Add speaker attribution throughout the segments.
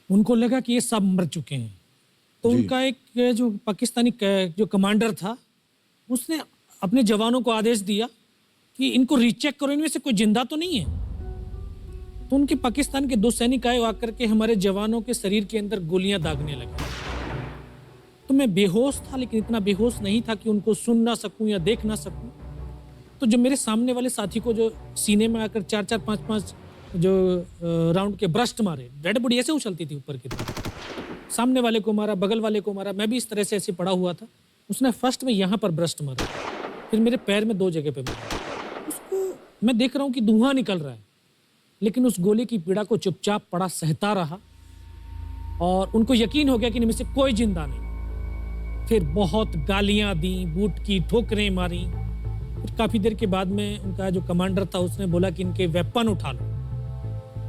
Speaker 1: उनको लगा कि ये सब मर चुके हैं। तो उनका एक जो पाकिस्तानी जो कमांडर था, उसने अपने जवानों को आदेश दिया कि इनको रीचेक करो, इनमें से कोई जिंदा तो नहीं है। तो उनके पाकिस्तान के 2 सैनिक आए, आकर के हमारे जवानों के शरीर के अंदर गोलियां दागने लगे। तो मैं बेहोश था, लेकिन इतना बेहोश नहीं था कि उनको सुन ना सकूं या देख ना सकूं। तो जो मेरे सामने वाले साथी को जो सीने में आकर 4-4, 5-5 जो राउंड के ब्रस्ट मारे, डेड बॉडी ऐसे उछलती थी ऊपर की तरफ। सामने वाले को मारा, बगल वाले को मारा, मैं भी इस तरह से ऐसे पड़ा हुआ था। उसने फर्स्ट में यहाँ पर ब्रस्ट मारा, फिर मेरे पैर में 2 जगह पे मारा। उसको मैं देख रहा हूँ कि धुआं निकल रहा है, लेकिन उस गोली की पीड़ा को चुपचाप पड़ा सहता रहा और उनको यकीन हो गया कि इनमें से कोई जिंदा नहीं। फिर बहुत गालियां दी, बूट की ठोकरें मारी। फिर काफी देर के बाद में उनका जो कमांडर था उसने बोला कि इनके वेपन उठा लो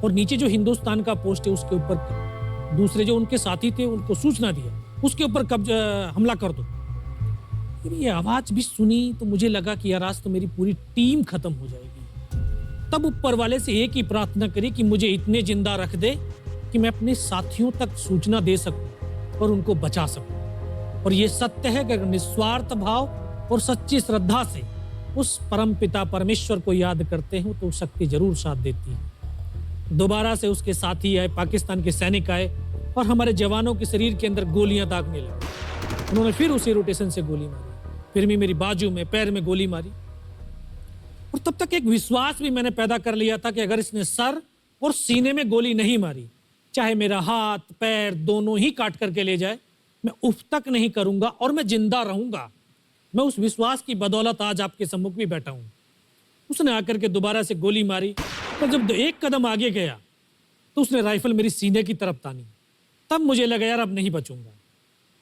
Speaker 1: और नीचे जो हिंदुस्तान का पोस्ट है उसके ऊपर दूसरे जो उनके साथी थे उनको सूचना दिया, उसके ऊपर हमला कर दो। ये आवाज भी सुनी तो मुझे लगा कि यार आज तो मेरी पूरी टीम खत्म हो जाएगी। तब ऊपर वाले से एक ही प्रार्थना करी कि मुझे इतने जिंदा रख दे कि मैं अपने साथियों तक सूचना दे सकूं और उनको बचा सकूं। और ये सत्य है कि अगर निस्वार्थ भाव और सच्ची श्रद्धा से उस परम पिता परमेश्वर को याद करते हैं तो शक्ति जरूर साथ देती है। दोबारा से उसके साथी आए, पाकिस्तान के सैनिक आए और हमारे जवानों के शरीर के अंदर गोलियां दागने लगे। उन्होंने फिर उसी रोटेशन से गोली मारी, फिर भी मेरी बाजू में, पैर में गोली मारी। और तब तक एक विश्वास भी मैंने पैदा कर लिया था कि अगर इसने सर और सीने में गोली नहीं मारी, चाहे मेरा हाथ पैर दोनों ही काट करके ले जाए, मैं उफ तक नहीं करूंगा और मैं जिंदा रहूंगा। मैं उस विश्वास की बदौलत आज आपके सम्मुख भी बैठा हूं। उसने आकर के दोबारा से गोली मारी, पर जब 1 कदम आगे गया तो उसने राइफल मेरी सीने की तरफ तानी। तब मुझे लगा यार अब नहीं बचूंगा।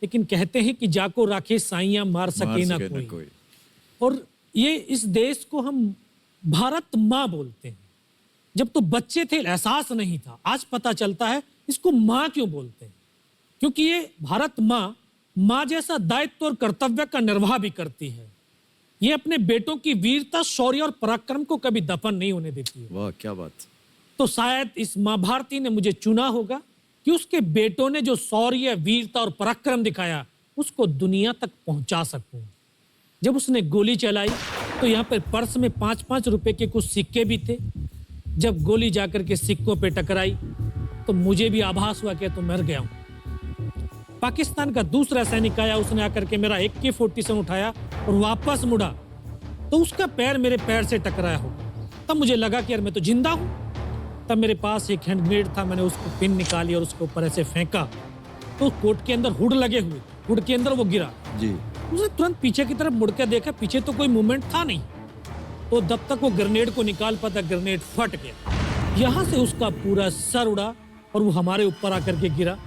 Speaker 1: लेकिन कहते हैं कि जाको राखे साइयां मार सके ना कोई। और ये इस देश को हम भारत माँ बोलते हैं। जब तो बच्चे थे एहसास नहीं था, आज पता चलता है इसको माँ क्यों बोलते हैं। क्योंकि ये भारत माँ जैसा दायित्व और कर्तव्य का निर्वाह भी करती है। ये अपने बेटों की वीरता, शौर्य और पराक्रम को कभी दफन नहीं होने देती है।
Speaker 2: वाह क्या बात।
Speaker 1: तो शायद इस माँ भारती ने मुझे चुना होगा कि उसके बेटों ने जो शौर्य, वीरता और पराक्रम दिखाया उसको दुनिया तक पहुंचा सकूं। जब उसने गोली चलाई तो यहाँ पर पर्स में 5-5 रुपए के कुछ सिक्के भी थे। जब गोली जाकर के सिक्कों पे टकराई तो मुझे भी आभास हुआ कि तो मर गया हूं। पाकिस्तान का दूसरा सैनिक आया, उसने आकर के मेरा AK-47 उठाया और वापस मुड़ा तो उसका पैर मेरे पैर से टकराया होगा। तब मुझे लगा कि यार मैं तो जिंदा हूं। तब मेरे पास एक हैंड ग्रेनेड था, मैंने उसको पिन निकाली और उसके ऊपर ऐसे फेंका तो कोट के अंदर हुड लगे हुए, हुड के अंदर वो गिरा जी। उसने तुरंत पीछे की तरफ मुड़ के देखा, पीछे तो कोई मूवमेंट था नहीं। तो जब तक वो ग्रेनेड को निकाल पाता, ग्रेनेड फट गया। यहाँ से उसका पूरा सर उड़ा और वो हमारे ऊपर आकर के गिरा।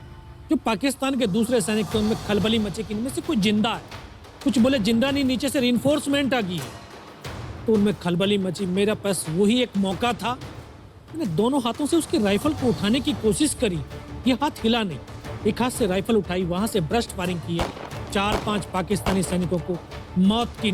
Speaker 1: जो पाकिस्तान के दूसरे सैनिक थे उनमें खलबली मची कि इनमें से कोई जिंदा है। कुछ बोले जिंदा नहीं, नीचे से रिइंफोर्समेंट आ गई है। तो उनमें खलबली मची। मेरा पास वही एक मौका था, मैंने दोनों हाथों से उसकी राइफल को उठाने की कोशिश करी, ये हाथ हिला नहीं। एक हाथ से राइफल उठाई, वहां से ब्रस्ट फायरिंग की है। 4-5 पाकिस्तानी सैनिकों को मौत की